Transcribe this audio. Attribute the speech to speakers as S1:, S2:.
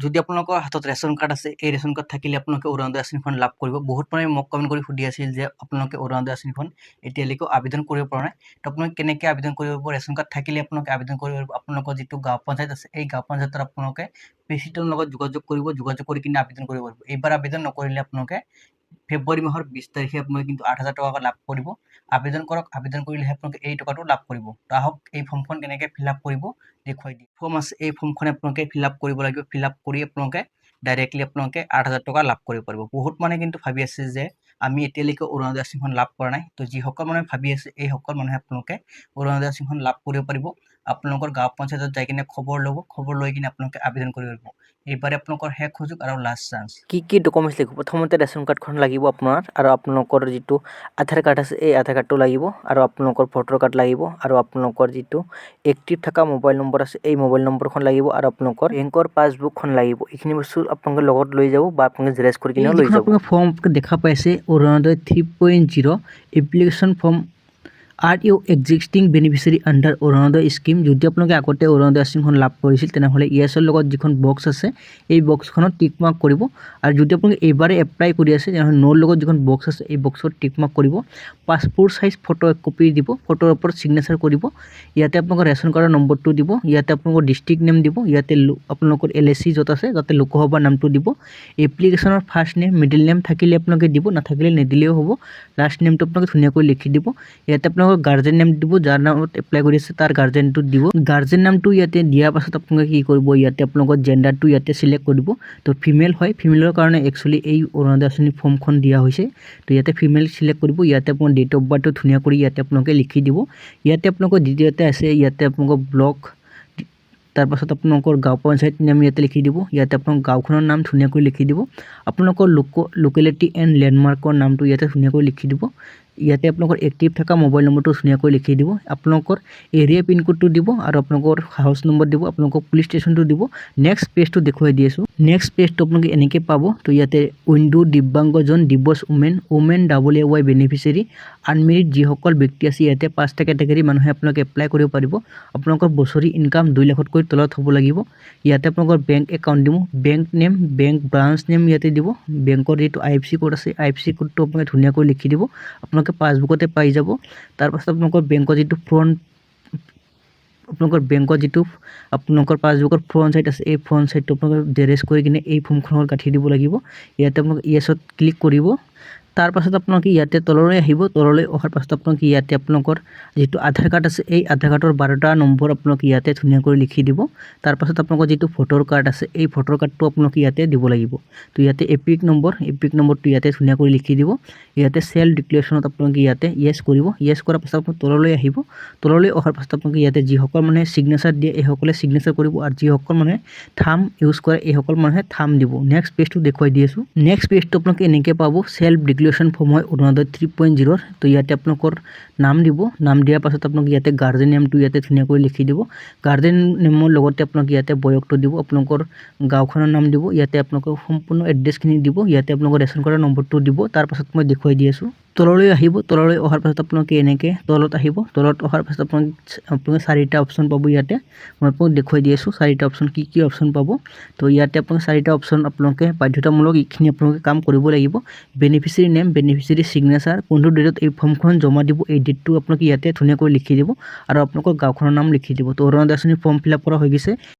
S1: যদি আপোনালোকৰ হাতত ৰেচন কাৰ্ড আছে এই ৰেচন কাৰ্ড থাকিলে আপোনালোকে অৰুণোদয় আঁচনিখন লাভ কৰিব। বহুত মানুহে মোক কমেণ্ট কৰি সুধি আছিল যে আপোনালোকে অৰুণোদয় আঁচনিখন এতিয়ালৈকে আবেদন কৰিব পৰা নাই। তো আপোনালোকে কেনেকৈ আবেদন কৰিব পাৰিব? ৰেচন কাৰ্ড থাকিলে আপোনালোকে আবেদন কৰিব পাৰিব। আপোনালোকৰ যিটো গাঁও পঞ্চায়ত আছে এই গাঁও পঞ্চায়তৰ আপোনালোকে প্ৰেচিডেণ্টৰ লগত যোগাযোগ কৰিব, যোগাযোগ কৰি কিনে আবেদন কৰিব পাৰিব। এইবাৰ আবেদন নকৰিলে আপোনালোকে ফেব্ৰুৱাৰী মাহৰ 20 তাৰিখে আপোনালোকে কিন্তু 8,000 টকা লাভ কৰিব। আবেদন কৰক, আবেদন কৰিলেহে আপোনালোকে এই টকাটো লাভ কৰিব। তো আহক এই ফৰ্মখন কেনেকৈ ফিল আপ কৰিব দেখুৱাই দিম। ফৰ্ম আছে এই ফৰ্মখন আপোনালোকে ফিল আপ কৰিব লাগিব। ফিল আপ কৰি আপোনালোকে ডাইৰেক্টলি আপোনালোকে 8,000 টকা লাভ কৰিব পাৰিব। বহুত মানুহে কিন্তু ভাবি আছে যে আমি এতিয়ালৈকে অৰুণোদয় আঁচনিখন লাভ কৰা নাই। তো যিসকল মানুহে ভাবি আছে এই সকল মানুহে আপোনালোকে অৰুণোদয় আঁচনিখন লাভ কৰিব পাৰিব। আপোনালোকৰ গাঁও পঞ্চায়তত যাই কিনে খবৰ ল'ব, খবৰ লৈ কিনে আপোনালোকে আবেদন কৰিব পাৰিব। এইবাৰে আপোনালোকৰ শেষ সুযোগ আৰু লাষ্ট চান্স। কি ডকুমেণ্টছ লাগিব? প্ৰথমতে ৰেচন কাৰ্ডখন লাগিব আপোনাৰ, আৰু আপোনালোকৰ যিটো আধাৰ কাৰ্ড আছে এই আধাৰ কাৰ্ডটো লাগিব, আৰু আপোনালোকৰ ভোটাৰ কাৰ্ড লাগিব, আৰু আপোনালোকৰ যিটো এক্টিভ থকা মোবাইল নম্বৰ আছে এই মোবাইল নম্বৰখন লাগিব, আৰু আপোনালোকৰ বেংকৰ পাছবুকখন লাগিব। এইখিনি বস্তু আপোনালোকে লগত লৈ যাব বা আপোনালোকে জেৰেক্স কৰি কিনে লৈ যাব। আপোনালোকে ফৰ্ম দেখা পাইছে Orunodoi 3.0 application form. Are you existing beneficiary under Orunodoi scheme? যদি আপোনালোকে আগতে অৰুণোদয় আঁচনিখন লাভ কৰিছিল তেনেহ'লে ইয়েছৰ লগত যিখন বক্স আছে এই বক্সখনত টিক মাৰ্ক কৰিব, আৰু যদি আপোনালোকে এইবাৰে এপ্লাই কৰি আছে তেনেহ'লে নোৰ লগত যিখন বক্স আছে এই বক্সত টিক মাৰ্ক কৰিব। পাছপোৰ্ট চাইজ ফটো এক কপি দিব, ফটোৰ ওপৰত চিগনেচাৰ কৰিব। ইয়াতে আপোনালোকৰ ৰেচন কাৰ্ডৰ নম্বৰটো দিব, ইয়াতে আপোনালোকৰ ডিষ্ট্ৰিক্ট নেম দিব, ইয়াতে আপোনালোকৰ LAC য'ত আছে তাতে লোকসভা নামটো দিব। এপ্লিকেশ্যনৰ ফাৰ্ষ্ট নেম মিডিল নেম থাকিলে আপোনালোকে দিব, নাথাকিলে নিদিলেও হ'ব। লাষ্ট নেমটো আপোনালোকে ধুনীয়াকৈ লিখি দিব। ইয়াতে আপোনালোকৰ গাৰ্জেন নেম দিব, যাৰ নামত এপ্লাই কৰি আছে তাৰ গাৰ্জেনটো দিব। গাৰ্জেন নামটো ইয়াতে দিয়াৰ পাছত আপোনালোকে কি কৰিব, ইয়াতে আপোনালোকৰ জেণ্ডাৰটো ইয়াতে চিলেক্ট কৰিব। তো ফিমেল হয়, ফিমেলৰ কাৰণে একচুৱেলি এই অৰুণোদয় আঁচনি ফৰ্মখন দিয়া হৈছে। তো ইয়াতে ফিমেল চিলেক্ট কৰিব। ইয়াতে আপোনাৰ ডেট অফ বাৰ্থটো ধুনীয়া কৰি ইয়াতে আপোনালোকে লিখি দিব। ইয়াতে আপোনালোকৰ দ্বিতীয়তে আছে ইয়াতে আপোনালোকৰ ব্লক, তাৰপাছত আপোনালোকৰ গাঁও পঞ্চায়ত নাম ইয়াতে লিখি দিব। ইয়াতে আপোনালোকৰ গাঁওখনৰ নাম ধুনীয়াকৈ লিখি দিব। আপোনালোকৰ লোকেলিটি এণ্ড লেণ্ডমাৰ্কৰ নামটো ইয়াতে ধুনীয়াকৈ লিখি দিব। ইয়াতে আপোনালোকৰ এক্টিভ থকা মোবাইল নম্বৰটো ধুনীয়াকৈ লিখি দিব। আপোনালোকৰ এৰিয়া পিনক'ডটো দিব, আৰু আপোনালোকৰ হাউচ নম্বৰ দিব, আপোনালোকৰ পুলিচ ষ্টেচনটো দিব। নেক্সট পেজটো দেখুৱাই দি আছোঁ। নেক্সট পেজটো আপোনালোকে এনেকৈ পাব। তো ইয়াতে উইণ্ডো দিব্যাংগজন দিৱস ওমেন AAY বেনিফিচিয়াৰী আনমেৰিড যিসকল ব্যক্তি আছে ইয়াতে 5টা কেটেগৰী মানুহে আপোনালোকে এপ্লাই কৰিব পাৰিব। আপোনালোকৰ বছৰি ইনকাম 2 লাখতকৈ তলত হ'ব লাগিব। ইয়াতে আপোনালোকৰ বেংক একাউণ্ট দিব, bank name, bank branch name ইয়াতে দিব। বেংকৰ যিটো IFSC কোড আছে IFSC কোডটো আপোনালোকে ধুনীয়াকৈ লিখি দিব। আপোনালোকে পাছবুকতে পাই যাব। তাৰপাছত আপোনালোকৰ বেংকৰ যিটো আপোনালোকৰ পাছবুকৰ ফ্ৰণ্ট চাইড আছে এই ফ্ৰণ্ট চাইডটো আপোনালোকে জেৰেক্স কৰি কিনে এই ফৰ্মখনত গাঁঠি দিব লাগিব। ইয়াতে আপোনালোকে ইয়েছত ক্লিক কৰিব। তাৰপাছত আপোনালোকে ইয়াতে তললৈ আহিব। তললৈ অহাৰ পাছত আপোনালোকে ইয়াতে আপোনালোকৰ যিটো আধাৰ কাৰ্ড আছে এই আধাৰ কাৰ্ডৰ 12টা নম্বৰ আপোনালোকে ইয়াতে ধুনীয়াকৈ লিখি দিব। তাৰপাছত আপোনালোকৰ যিটো ভোটাৰ কাৰ্ড আছে এই ভোটাৰ কাৰ্ডটো আপোনালোকে ইয়াতে দিব লাগিব। তো ইয়াতে এপিক নম্বৰটো ইয়াতে ধুনীয়াকৈ লিখি দিব। ইয়াতে চেল্ফ ডিক্লেৰেশ্যনত আপোনালোকে ইয়াতে ইয়েছ কৰিব। ইয়েছ কৰাৰ পাছত আপোনালোকে তললৈ আহিব। তললৈ অহাৰ পাছত আপোনালোকে ইয়াতে যিসকল মানুহে চিগনেচাৰ দিয়ে এইসকলে চিগনেচাৰ কৰিব, আৰু যিসকল মানুহে থাম্ব ইউজ কৰে এইসকল মানুহে থাম্ব দিব। নেক্সট পেজটো দেখুৱাই দি আছোঁ। নেক্সট পেজটো আপোনালোকে এনেকৈ পাব। চেল্ফ ডিক্লেৰেশ্যন ফৰ্ম হয় অৰুণোদয় 3.0। তো ইয়াতে আপোনালোকৰ নাম দিব। নাম দিয়াৰ পাছত আপোনালোকে ইয়াতে গাৰ্জেন নেমটো ইয়াতে ধুনীয়াকৈ লিখি দিব। গাৰ্জেন নেমৰ লগতে আপোনালোকে ইয়াতে বয়সটো দিব, আপোনালোকৰ গাঁওখনৰ নাম দিব, ইয়াতে আপোনালোকৰ সম্পূৰ্ণ এড্ৰেছখিনি দিব, ইয়াতে আপোনালোকৰ ৰেচন কাৰ্ডৰ নম্বৰটো দিব। তাৰপাছত মই দেখুৱাই দি আছোঁ। তললৈ আহিব। তললৈ অহাৰ পাছত আপোনালোকে এনেকৈ তলত আহিব। তলত অহাৰ পাছত আপোনালোকে 4টা অপশ্যন পাব। ইয়াতে মই আপোনালোকক দেখুৱাই দি আছোঁ 4টা অপশ্যন কি কি অপশ্যন পাব। তো ইয়াতে আপোনালোকে 4টা অপশ্যন আপোনালোকে বাধ্যতামূলক এইখিনি আপোনালোকে কাম কৰিব লাগিব। বেনিফিচিয়াৰী নেম, বেনিফিচিয়াৰী চিগনেচাৰ, কোনটো ডেটত এই ফৰ্মখন জমা দিব এই ডেটটো আপোনালোকে ইয়াতে ধুনীয়াকৈ লিখি দিব, আৰু আপোনালোকৰ গাঁওখনৰ নাম লিখি দিব। তো অৰুণোদয় আঁচনি ফৰ্ম ফিল আপ কৰা হৈ গৈছে।